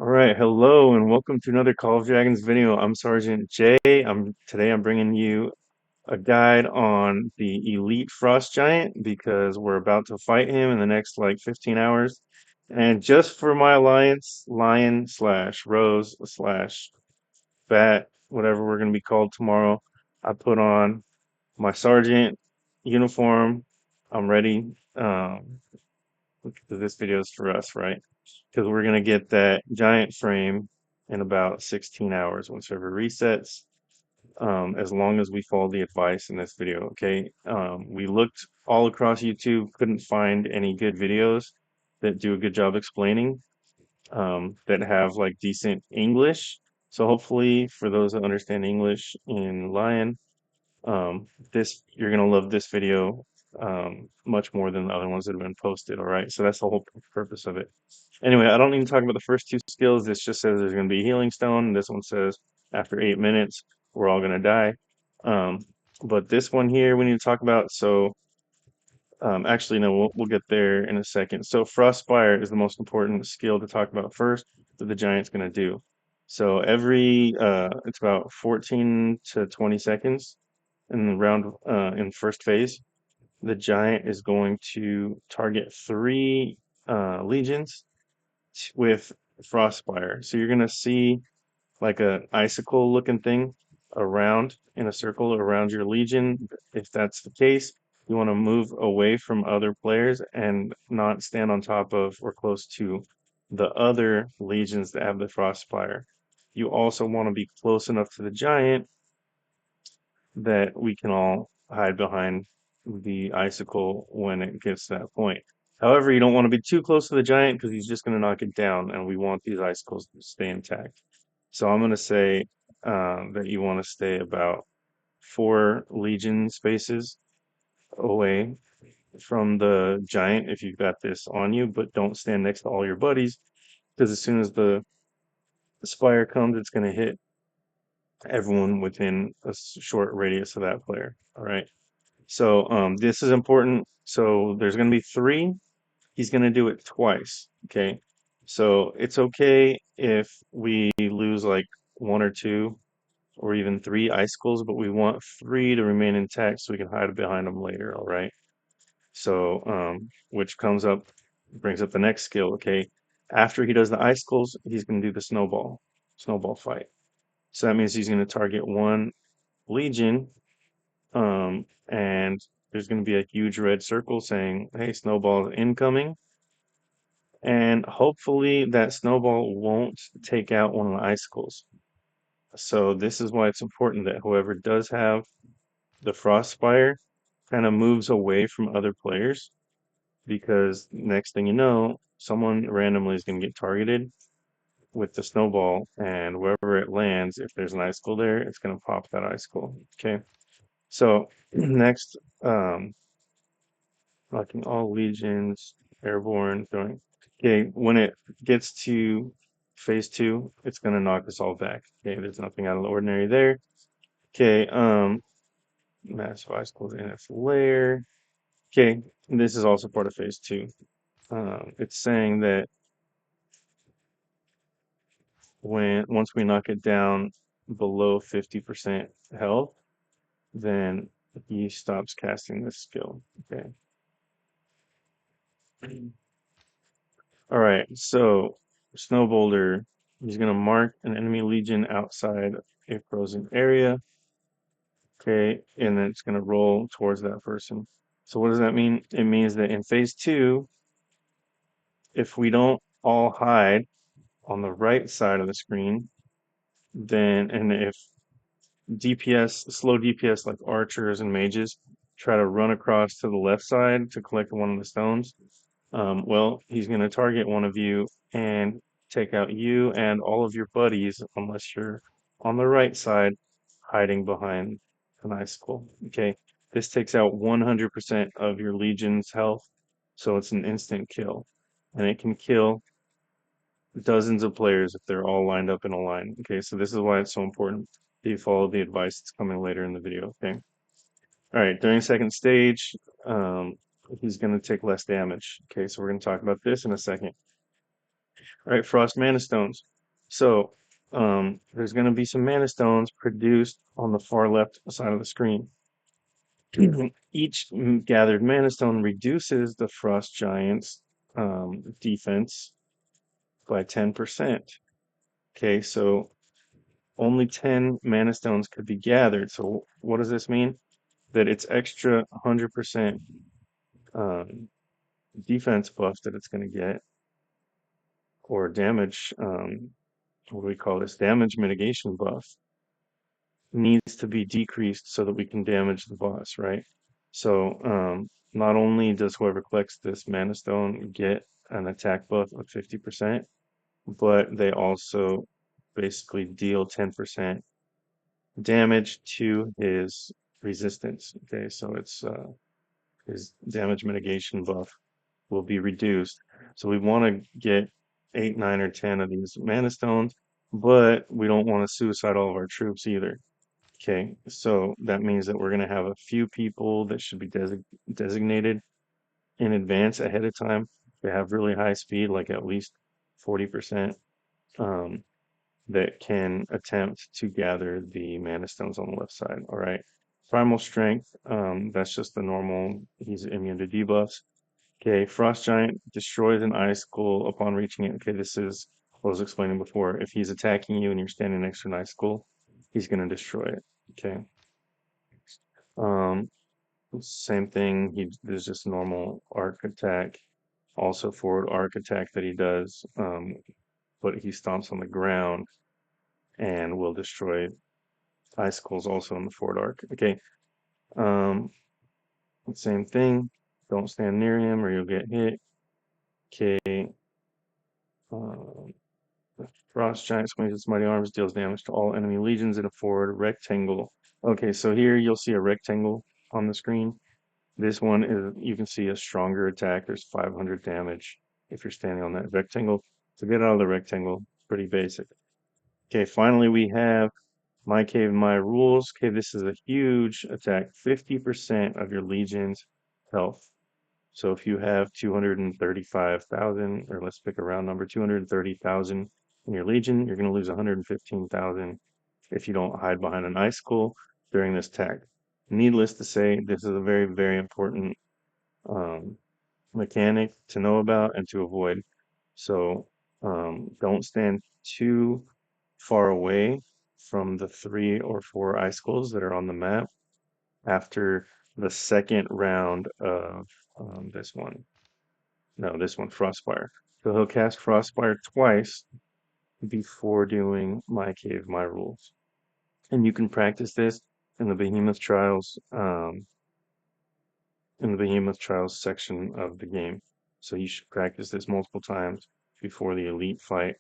All right, hello and welcome to another Call of Dragons video. I'm Sergeant Jay. I'm bringing you a guide on the Elite Frost Giant because we're about to fight him in the next like 15 hours. And just for my alliance, Lion slash Rose slash Bat, whatever we're going to be called tomorrow, I put on my Sergeant uniform. I'm ready. This video is for us, right? Because we're going to get that giant frame in about 16 hours when server resets, as long as we follow the advice in this video, okay? We looked all across YouTube, couldn't find any good videos that do a good job explaining, that have like decent English. So hopefully for those that understand English in Lion, this you're gonna love this video much more than the other ones that have been posted. All right, so that's the whole purpose of it. Anyway, I don't need to talk about the first two skills. This just says there's gonna be a healing stone. This one says after 8 minutes we're all gonna die. Um, but this one here we need to talk about. So actually, no, we'll get there in a second. So Frostfire is the most important skill to talk about first that the giant's gonna do. So every it's about 14 to 20 seconds in the round, in first phase, the giant is going to target three legions with Frostfire. So you're gonna see like a icicle looking thing around in a circle around your legion. If that's the case, you want to move away from other players and not stand on top of or close to the other legions that have the Frostfire. You also want to be close enough to the giant that we can all hide behind the icicle when it gets to that point. However, you don't want to be too close to the giant because he's just going to knock it down, and we want these icicles to stay intact. So I'm going to say that you want to stay about 4 legion spaces away from the giant if you've got this on you, but don't stand next to all your buddies because as soon as the spire comes, it's going to hit everyone within a short radius of that player. All right. So this is important. So there's going to be 3. He's going to do it twice. Okay. So it's okay if we lose like 1 or 2 or even 3 icicles, but we want 3 to remain intact so we can hide behind them later. All right. So which brings up the next skill. Okay. After he does the icicles, he's going to do the snowball fight. So that means he's going to target 1 legion, and there's going to be a huge red circle saying, "Hey, snowball incoming." And hopefully that snowball won't take out one of the icicles. So this is why it's important that whoever does have the Frostfire kind of moves away from other players because next thing you know, someone randomly is going to get targeted with the snowball, and wherever it lands, if there's an icicle there, it's going to pop that icicle. Okay. So next, locking all legions, airborne, throwing. Okay, when it gets to phase 2, it's gonna knock us all back. Okay, there's nothing out of the ordinary there. Okay, massive icicles in its lair. Okay, this is also part of phase 2. It's saying that once we knock it down below 50% health, then he stops casting this skill. Okay. All right, so Snow Boulder, he's gonna mark an enemy legion outside a frozen area. Okay, and then it's gonna roll towards that person. So what does that mean? It means that in phase 2, if we don't all hide on the right side of the screen, then and if slow DPS like archers and mages try to run across to the left side to collect one of the stones, well, he's going to target one of you and take out you and all of your buddies unless you're on the right side hiding behind an icicle. Okay, this takes out 100% of your legion's health, so it's an instant kill, and it can kill dozens of players if they're all lined up in a line. Okay, so this is why it's so important that you follow the advice that's coming later in the video. Okay. All right, during second stage, um, he's going to take less damage. Okay, so we're going to talk about this in a second. All right, Frost Mana Stones. So there's going to be some mana stones produced on the far left side of the screen. Each gathered mana stone reduces the frost giant's defense by 10%. Okay, so only 10 mana stones could be gathered. So what does this mean? That it's extra 100% um, defense buff that it's going to get, or damage, what do we call this? Damage mitigation buff needs to be decreased so that we can damage the boss, right? So not only does whoever collects this mana stone get an attack buff of 50%, but they also basically deal 10% damage to his resistance. Okay, so it's his damage mitigation buff will be reduced. So we want to get 8, 9, or 10 of these mana stones, but we don't want to suicide all of our troops either. Okay, so that means that we're going to have a few people that should be designated in advance ahead of time. They have really high speed, like at least 40%, um, that can attempt to gather the mana stones on the left side. All right. Primal Strength, that's just the normal, he's immune to debuffs. Okay, Frost Giant destroys an icicle upon reaching it. Okay, this is what I was explaining before. If he's attacking you and you're standing next to an icicle, he's going to destroy it. Okay. Um, Same thing. There's just normal arc attack, also forward arc attack that he does. But he stomps on the ground and will destroy icicles also in the forward arc. Okay. Um, Same thing. Don't stand near him or you'll get hit. Okay. Um, Frost Giant swings its mighty arms, deals damage to all enemy legions in a forward rectangle. Okay, so here you'll see a rectangle on the screen. This one is, you can see a stronger attack. There's 500 damage if you're standing on that rectangle. To get out of the rectangle, pretty basic. Okay, finally we have My Cave, My Rules. Okay, this is a huge attack, 50% of your legion's health. So if you have 235,000, or let's pick a round number, 230,000 in your legion, you're going to lose 115,000 if you don't hide behind an icicle during this attack. Needless to say, this is a very, very important um, mechanic to know about and to avoid. So don't stand too far away from the 3 or 4 icicles that are on the map after the second round of this one. No, this one, Frostfire. So he'll cast Frostfire twice before doing My Cave, My Rules. And you can practice this in the Behemoth Trials section of the game. So you should practice this multiple times before the elite fight.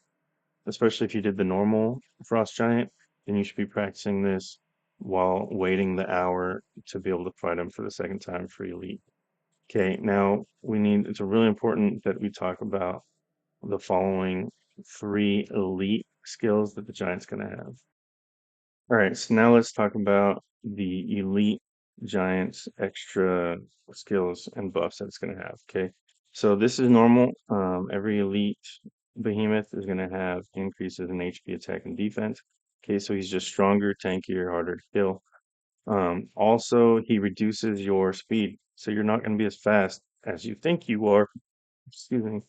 Especially if you did the normal Frost Giant, then you should be practicing this while waiting the hour to be able to fight him for the second time for elite. Okay, now it's really important that we talk about the following 3 elite skills that the giant's going to have. All right, so now let's talk about the elite giant's extra skills and buffs that it's going to have. Okay, so this is normal. Every elite behemoth is going to have increases in HP, attack, and defense. Okay, so he's just stronger, tankier, harder to kill. Also, he reduces your speed, so you're not going to be as fast as you think you are. Excuse me,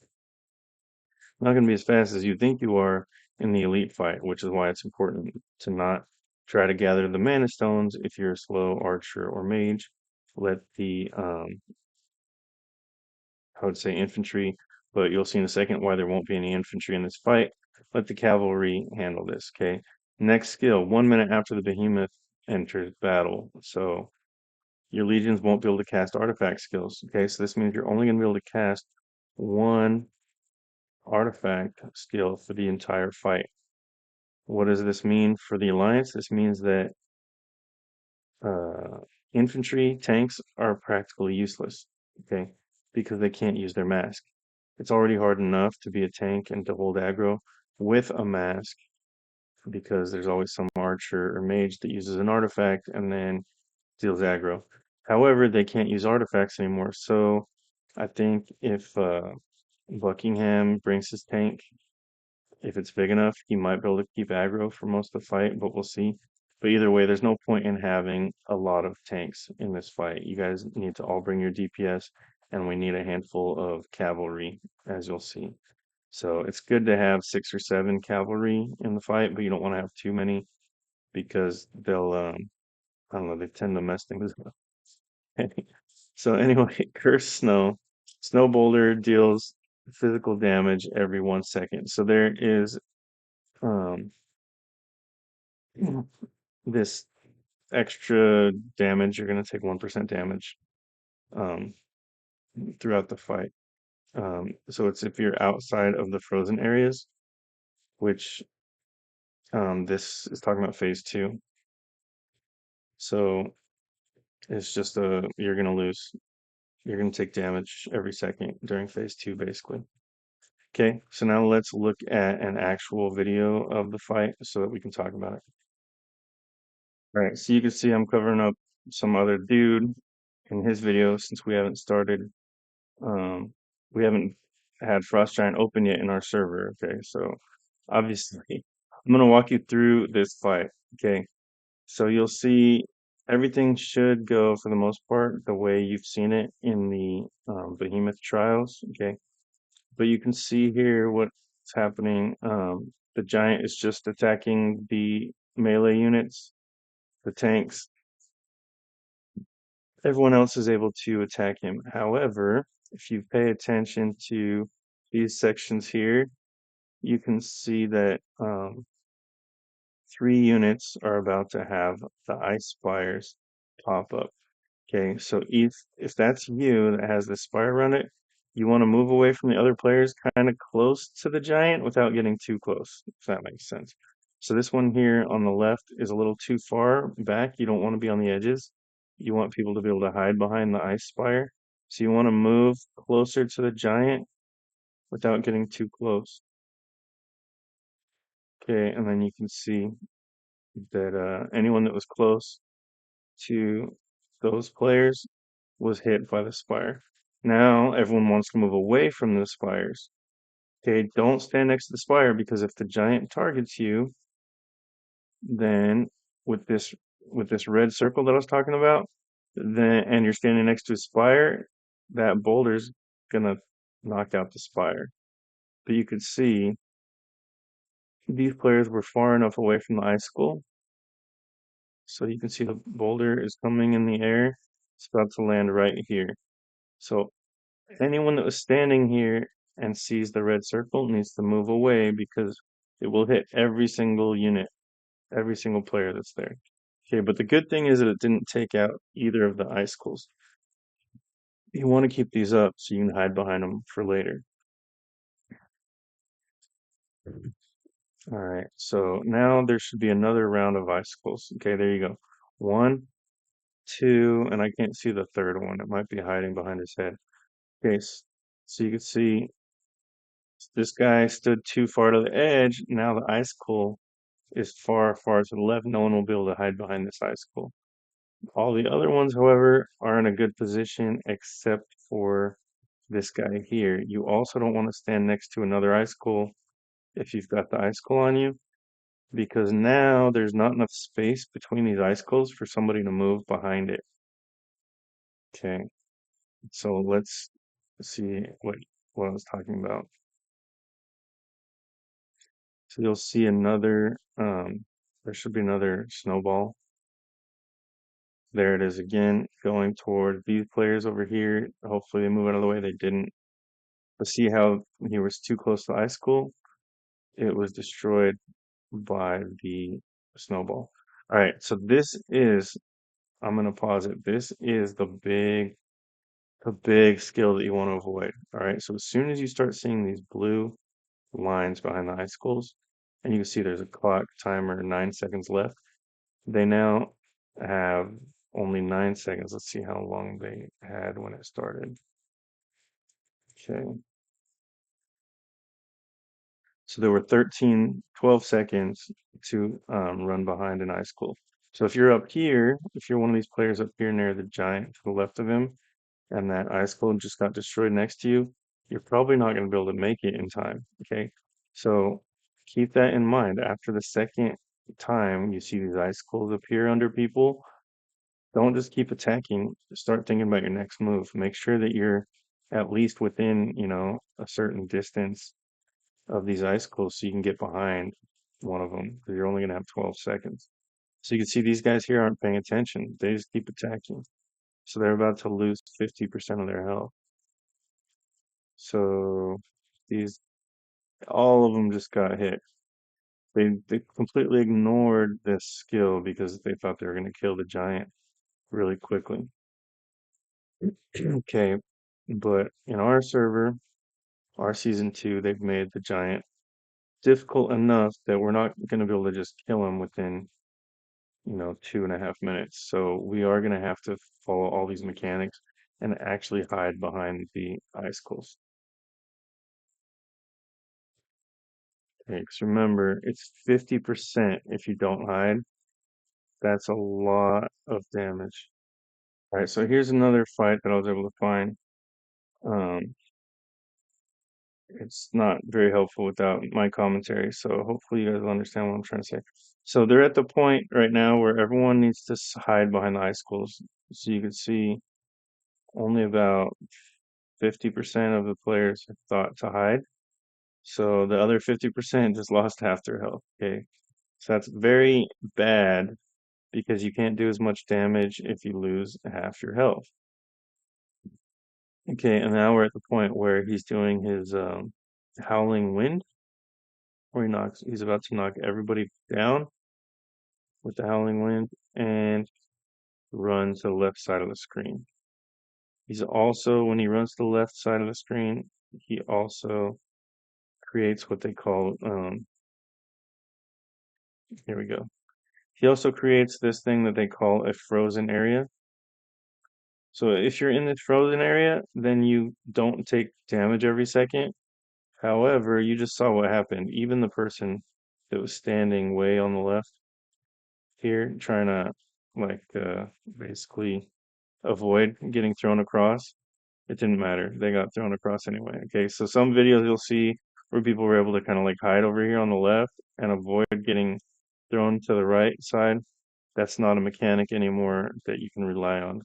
not going to be as fast as you think you are in the elite fight, which is why it's important to not try to gather the mana stones if you're a slow archer or mage. Let the, I would say infantry, but you'll see in a second why there won't be any infantry in this fight. Let the cavalry handle this, okay? Next skill, 1 minute after the behemoth enters battle. So your legions won't be able to cast artifact skills, okay? So this means you're only going to be able to cast one artifact skill for the entire fight. What does this mean for the Alliance? This means that uh, infantry tanks are practically useless, okay, because they can't use their mask. It's already hard enough to be a tank and to hold aggro with a mask because there's always some archer or mage that uses an artifact and then deals aggro. However, they can't use artifacts anymore. So I think if Buckingham brings his tank If it's big enough, he might be able to keep aggro for most of the fight, but we'll see. But either way, there's no point in having a lot of tanks in this fight. You guys need to all bring your DPS, and we need a handful of cavalry, as you'll see. So it's good to have 6 or 7 cavalry in the fight, but you don't want to have too many because they'll, I don't know, they tend to mess things up. So anyway, Curse Snow. Snow Boulder deals physical damage every 1 second. So there is um this extra damage. You're gonna take 1% damage um throughout the fight. So it's if you're outside of the frozen areas, which this is talking about phase 2. So it's just you're gonna lose. You're gonna take damage every second during phase 2, basically. Okay, so now let's look at an actual video of the fight so that we can talk about it. All right, so you can see I'm covering up some other dude in his video since um, we haven't had Frost Giant open yet in our server. Okay, so obviously I'm gonna walk you through this fight. Okay, so you'll see everything should go for the most part the way you've seen it in the Behemoth trials. Okay, but you can see here what's happening. The giant is just attacking the melee units, the tanks. Everyone else is able to attack him. However, if you pay attention to these sections here, you can see that 3 units are about to have the ice spires pop up. Okay, so if that's you that has the spire around it, you want to move away from the other players kind of close to the giant without getting too close, if that makes sense. So this one here on the left is a little too far back. You don't want to be on the edges. You want people to be able to hide behind the ice spire. So you want to move closer to the giant without getting too close. Okay, and then you can see that anyone that was close to those players was hit by the spire. Now everyone wants to move away from the spires. Okay, don't stand next to the spire because if the giant targets you, then with this red circle that I was talking about, then and you're standing next to a spire, that boulder's gonna knock out the spire. But you could see these players were far enough away from the icicle, so you can see the boulder is coming in the air. It's about to land right here. So anyone that was standing here and sees the red circle needs to move away because it will hit every single unit, every single player that's there. Okay, but the good thing is that it didn't take out either of the icicles. You want to keep these up so you can hide behind them for later. All right, so now there should be another round of icicles. Okay, there you go. 1, 2, and I can't see the third one. It might be hiding behind his head. Okay, so you can see this guy stood too far to the edge. Now the icicle is far, far to the left. No one will be able to hide behind this icicle. All the other ones, however, are in a good position except for this guy here. You also don't want to stand next to another icicle if you've got the icicle on you, because now there's not enough space between these icicles for somebody to move behind it. Okay, so let's see what I was talking about. So you'll see another, there should be another snowball. There it is again, going toward these players over here. Hopefully they move out of the way. They didn't. But see how he was too close to the icicle? It was destroyed by the snowball. All right, so this is, I'm gonna pause it. This is the big skill that you want to avoid. All right, so as soon as you start seeing these blue lines behind the icicles, and you can see there's a clock timer, 9 seconds left. They now have only 9 seconds. Let's see how long they had when it started. Okay. So there were 12 seconds to run behind an icicle. So if you're up here, if you're one of these players up here near the giant to the left of him, and that icicle just got destroyed next to you, you're probably not going to be able to make it in time. Okay. So keep that in mind. After the second time you see these icicles appear under people, don't just keep attacking. Start thinking about your next move. Make sure that you're at least within, a certain distance of these icicles so you can get behind one of them because you're only going to have 12 seconds. So you can see these guys here aren't paying attention. They just keep attacking. So they're about to lose 50% of their health. So these, all of them just got hit. They completely ignored this skill because they thought they were going to kill the giant really quickly. Okay, but in our server, our season 2, they've made the giant difficult enough that we're not going to be able to just kill him within 2.5 minutes. So we are going to have to follow all these mechanics and actually hide behind the icicles. Okay, 'cause remember, it's 50% if you don't hide. That's a lot of damage. All right, so here's another fight that I was able to find. Um, it's not very helpful without my commentary, so hopefully you guys will understand what I'm trying to say. So they're at the point right now where everyone needs to hide behind the icicles. So you can see only about 50% of the players have thought to hide. So the other 50% just lost half their health. Okay. So that's very bad because you can't do as much damage if you lose half your health. Okay, and now we're at the point where he's doing his howling wind, where he's about to knock everybody down with the howling wind and run to the left side of the screen. He's also, when he runs to the left side of the screen, he also creates what they call, here we go. He also creates this thing that they call a frozen area. So if you're in this frozen area, then you don't take damage every second. However, you just saw what happened. Even the person that was standing way on the left here, trying to basically avoid getting thrown across, it didn't matter. They got thrown across anyway. Okay, so some videos you'll see where people were able to kind of like hide over here on the left and avoid getting thrown to the right side. That's not a mechanic anymore that you can rely on.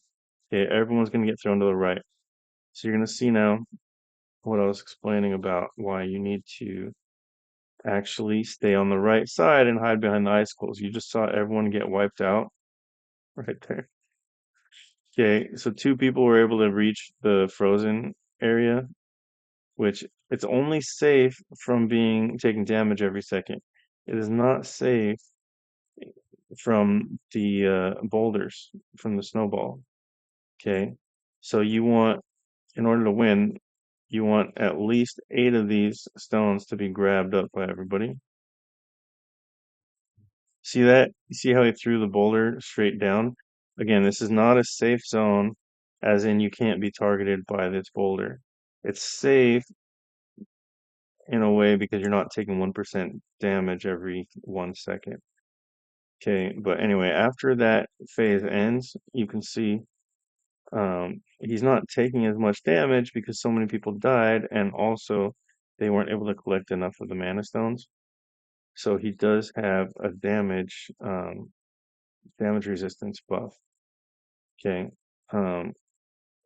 Okay, everyone's going to get thrown to the right. So you're going to see now what I was explaining about why you need to actually stay on the right side and hide behind the icicles. You just saw everyone get wiped out right there. Okay, so two people were able to reach the frozen area, which it's only safe from being taking damage every second. It is not safe from the boulders from the snowball. Okay, so in order to win, you want at least 8 of these stones to be grabbed up by everybody. See that? You see how he threw the boulder straight down? Again, this is not a safe zone, as in you can't be targeted by this boulder. It's safe in a way because you're not taking 1% damage every 1 second. Okay, but anyway, after that phase ends, you can see he's not taking as much damage because so many people died, and also they weren't able to collect enough of the mana stones. So he does have a damage resistance buff. Okay. Um,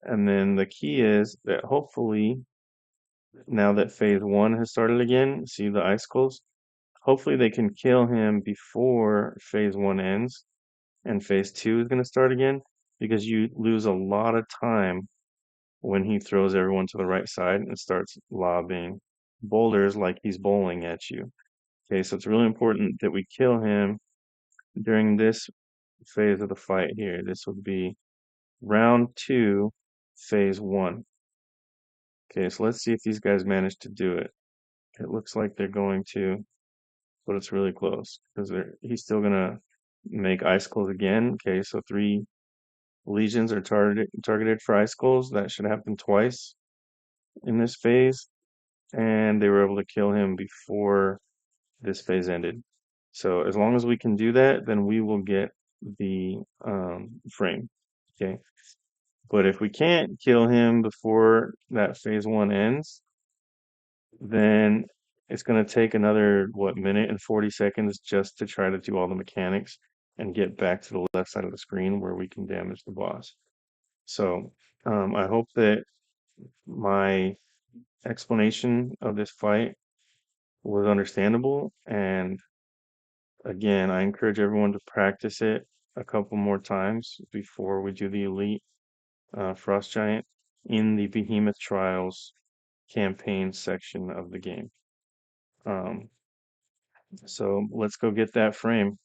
and then the key is that hopefully now that phase 1 has started again, see the icicles, hopefully they can kill him before phase 1 ends and phase 2 is going to start again because you lose a lot of time when he throws everyone to the right side and starts lobbing boulders like he's bowling at you. Okay, so it's really important that we kill him during this phase of the fight here. This would be round 2, phase 1. Okay, so let's see if these guys manage to do it. It looks like they're going to, but it's really close because he's still gonna make icicles again. Okay, so 3 legions are targeted for icicles. That should happen twice in this phase, and they were able to kill him before this phase ended. So as long as we can do that, then we will get the frame. Okay. But if we can't kill him before that phase 1 ends, then it's going to take another, what, minute and 40 seconds just to try to do all the mechanics and get back to the left side of the screen where we can damage the boss. So I hope that my explanation of this fight was understandable. And again, I encourage everyone to practice it a couple more times before we do the Elite Frost Giant in the Behemoth Trials campaign section of the game. Um, so let's go get that frame.